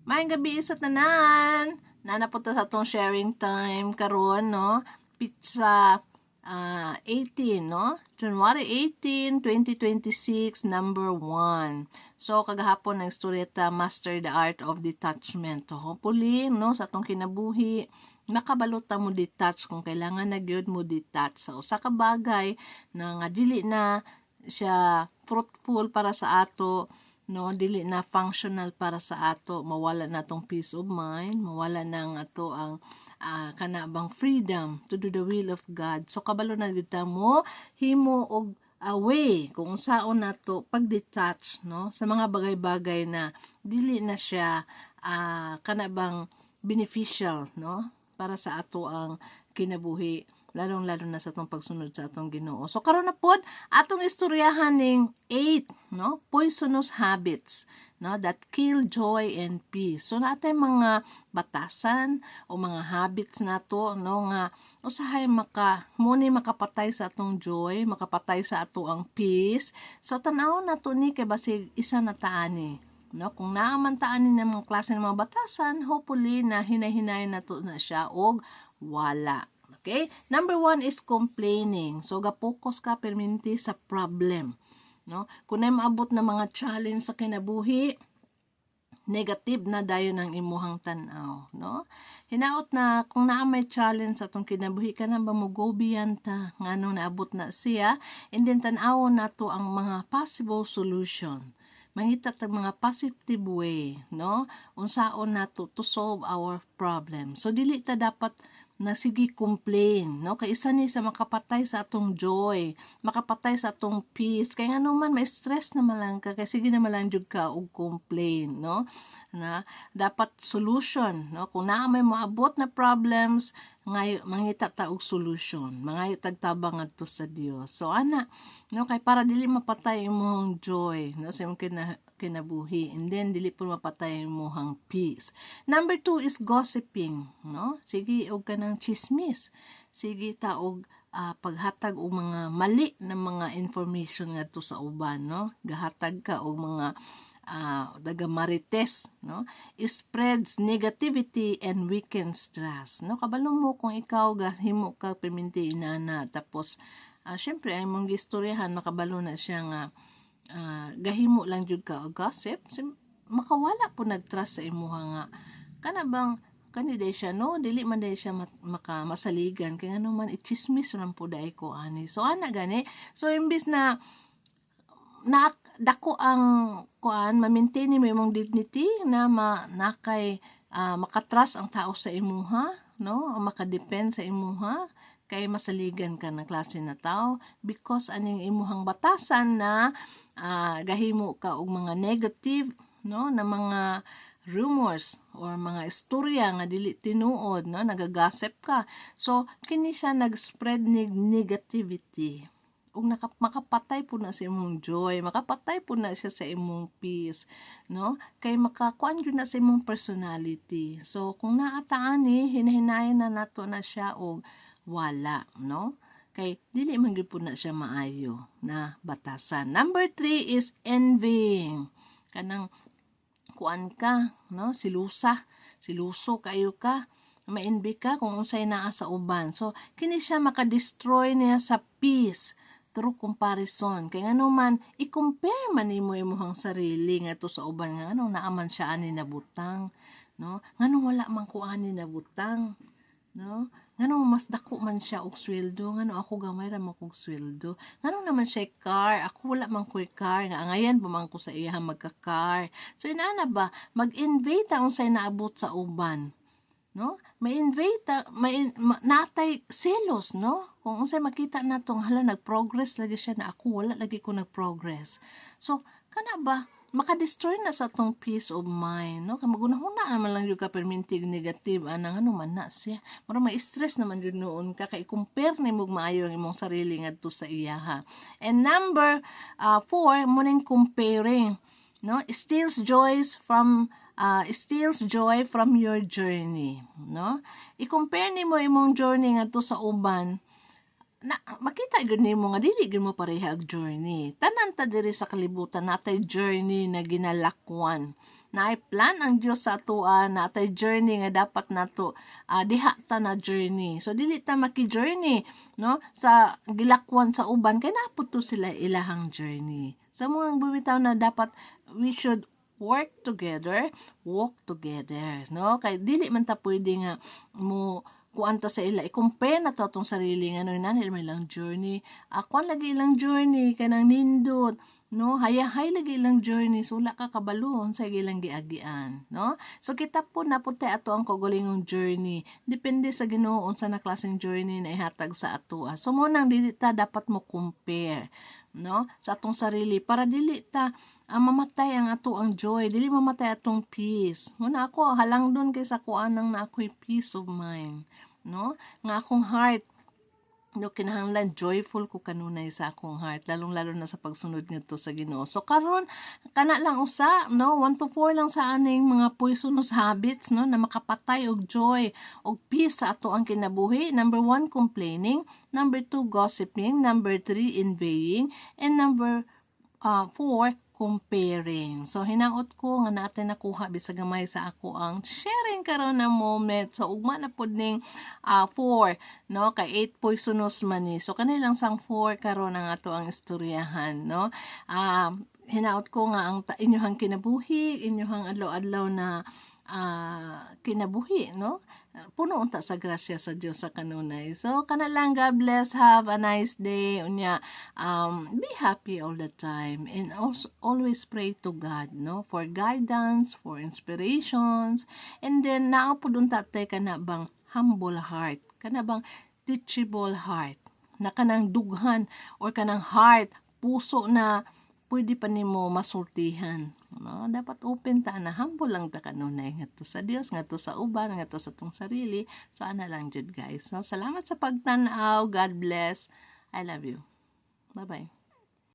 Maayong gabi sa tanan. Nanapunta sa atong sharing time karon, no? Pizza 18, no? January 18, 2026, number 1. So, kagahapon ng istorya Master the Art of Detachment. So, hopefully, no, sa atong kinabuhi, makabalota mo detach kung kailangan na gyud mo detach sa usa ka bagay na nga dili na siya fruitful para sa ato, no, dili na functional para sa ato, mawala na tong peace of mind, mawala na ato ang kanabang freedom to do the will of God. So kabalo na gid mo himo og way kung saon nato pag-detach, no, sa mga bagay-bagay na dili na siya kanabang beneficial, no, para sa ato ang kinabuhi, lalong-lalo na sa atong pagsunod sa atong Ginoo. So karon na pod atong istoryahan ning 8, no, poisonous habits, no, that kill joy and peace. So natay mga batasan o mga habits nato, no, nga usahay muni makapatay sa atong joy, makapatay sa ato ang peace. So tan-aw nato ni kay basig isa na taani, no, kung naaman taan ni mga klase ng mga batasan, hopefully na hinay-hinay na to na siya og wala. Okay? Number 1 is complaining. So ga-focus ka perminti sa problem, no? Kung ay maabot na mga challenge sa kinabuhi, negative na dayon ang imuhang tan-aw, no? Hinaot na kung naa may challenge sa atong kinabuhi ka na ba mo go beyond ta ngano naabot na siya, and then tan-awon nato ang mga possible solution. Mangita tag mga positive way, no, unsaon nato to solve our problem. So dili ta dapat na sige complain, no, kay isa ni sa makapatay sa atong joy, makapatay sa atong peace. Kay ngano man may stress na malang ka, kay sige na malang jud ka og complain, no, na dapat solution, no, kung naa may moabot na problems ngay mangita ta og solution, mangita tagtabang adto sa Dios. So ana, no, kay para dili mapatay imong joy, no, sa imong kinabuhi, and then dili po mapatay imong peace. Number 2 is gossiping, no, sige og kanang chismis, sige ta og paghatag og mga mali na mga information ngadto sa uban, no, gahatag ka og mga daga marites, no, spreads negativity and weakens trust, no. Kabalo mo kung ikaw gahimo ka perminti inana, tapos syempre ay mong gistoryahan, makabalo na siya nga gahimo lang jud ka og gossip, makawala po nagtrust sa imuha nga kana bang kani day siya, no, dili man day siya masaligan, kaya ano man ichismis lang po day ko ani. So ana gani, so imbis na dako ang kuan ma-maintain mo imong dignity na nakay makatrust ang tao sa imuha, no, o makadepend sa imuha, kay masaligan ka ng klase na tao because aning imuhang batasan na gahimo ka og mga negative, no, na mga rumors or mga istorya nga dili tinuod, no, nagagossip ka. So kini siya nag-spread negativity ug makapatay po na sa imong joy, makapatay po na siya sa imong peace, no, kay makakuan gyud na sa imong personality. So kung naataan ni hinahinayan na nato na siya og wala, no, kay dili man gyud po na siya maayo na batasan. Number 3 is envying, kanang kuan ka, no, siluso kayo ka, ma-envy ka kung unsay naa sa uban. So kini siya makadestroy niya sa peace through comparison. Kay ngano man i-compare man nimo imong sarili ngadto sa uban nga ano naaman siya ani nabutang, no, ngano wala man ko ani nabutang, no, ngano mas dako man siya og sweldo, ngano ako gamay ra man kog sweldo, ngano naman siya car, ako wala man ko car, nga angayan pa man ko sa iya magka-car. So inaana ba mag-invade ta unsay naabot sa uban, no, ma-invade natay selos, no, kung unsay makita natong hala nag-progress lagi siya na ako wala lagi ko nag-progress. So kana ba makadestroy na sa atong peace of mind, no, kay magunahuna naman lang yung ka permintig negative anang ano man na siya, mura may stress naman yun noon ka, kay compare nimo maayo ang imong sarili ngadto sa iya ha. And number 4 muning comparing, no, steals joy from your journey, no, i-compare nimo imong journey ngadto sa uban, na makita gyud nimo nga dili gyud mo pareha og journey. Tanan ta diri sa kalibutan natay journey na ginalakwan, naay plan ang Dios sa atoa na atay journey nga dapat nato diha ta na journey. So dili ta maki-journey no sa gilakwan sa uban kay napud to sila ilahang journey. Sa mga bumitaw na dapat we should work together, walk together, no? Kay dili man ta pwede nga mo kuanta sa ila i-compare na to atong sarili nga no nanay may lang journey. Ako lagi ilang journey kanang nindot, no? Hayahay lagi ilang journey sula ka kabalon sa ilang giagian, no? So kita po naputi ato ang kagulingong journey. Depende sa Ginoo unsa na klaseng journey na ihatag sa ato. So mo nang dili ta dapat mo compare, no? Sa atong sarili para dili ta mamatay ang ato ang joy, dili mamatay atong peace. Muna ako halang doon kay sa kuanang na ako'y peace of mind, no? Nga akong heart no kinahanglan joyful ko kanunay sa akong heart lalong-lalo na sa pagsunod ngadto sa Ginoo. So karon kana lang usa no 1 to 4 lang sa aning mga poisonous habits no na makapatay og joy og peace sa ato ang kinabuhi. Number 1 complaining, number 2 gossiping, number 3 envying, and number 4 comparing. So hinaot ko nga natin nakuha bisag gamay sa ako ang sharing karon na moment. So ugma na pud ning 4 no kay 8 poisonous man ni. So kanilang sang 4 karon ang ato ang istoryahan no. Hinaot ko nga ang inyohang kinabuhi, inyohang adlaw-adlaw na kinabuhi no. Puno unta sa grasya sa Dios sa kanunay. So kana lang, God bless, have a nice day. Unya be happy all the time and also always pray to God no for guidance, for inspirations, and then naa pud unta tay kana bang humble heart, kana bang teachable heart, na kanang dughan or kanang heart, puso na pwede pa nimo masultihan. No? Dapat open ta na humble lang ta kanunay ngadto sa Dios, ngadto sa uban, ngadto sa tong sarili. So ana lang jud guys. No? Salamat sa pagtan-aw. God bless. I love you. Bye-bye.